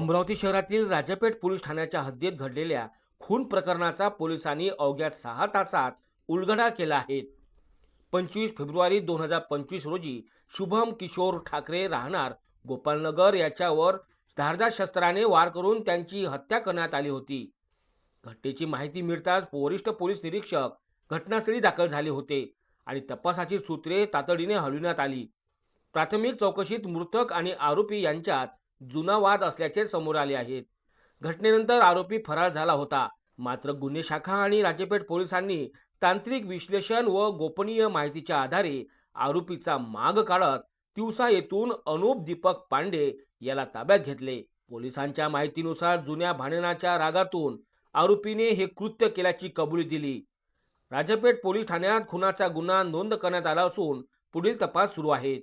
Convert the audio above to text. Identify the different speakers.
Speaker 1: अमरावती शहरातील राजापेठ पोलीस ठाण्याच्या हद्दीत घडलेल्या खून प्रकरणाचा पोलिसांनी अवघ्या 6 तासात उलगडा केला आहे। 25 फेब्रुवारी 2025 रोजी शुभम किशोर ठाकरे राहणार गोपालनगर याच्यावर धारदार शस्त्राने वार करून त्यांची हत्या करण्यात आली होती। घटनेची माहिती मिळताच वरिष्ठ पोलीस निरीक्षक घटनास्थळी दाखल झाले होते आणि तपासाची सूत्रे तातडीने हलविण्यात आली। प्राथमिक चौकशीत मृतक आणि आरोपी यांच्यात जुना वाद असल्याचे समोर आले आहे। घटनेनंतर आरोपी फरार झाला होता, मात्र गुन्हे शाखा आणि राजेपेठ पोलिसांनी तांत्रिक विश्लेषण व गोपनीय माहितीच्या आधारे आरोपीचा माग काढत तिवसा येथून अनुप दीपक पांडे याला ताब्यात घेतले। पोलिसांच्या माहितीनुसार जुन्या भांडणाच्या रागातून आरोपीने हे कृत्य केल्याची कबुली दिली। राजापेठ पोलीस ठाण्यात खुनाचा गुन्हा नोंद करण्यात आला असून पुढील तपास सुरू आहे।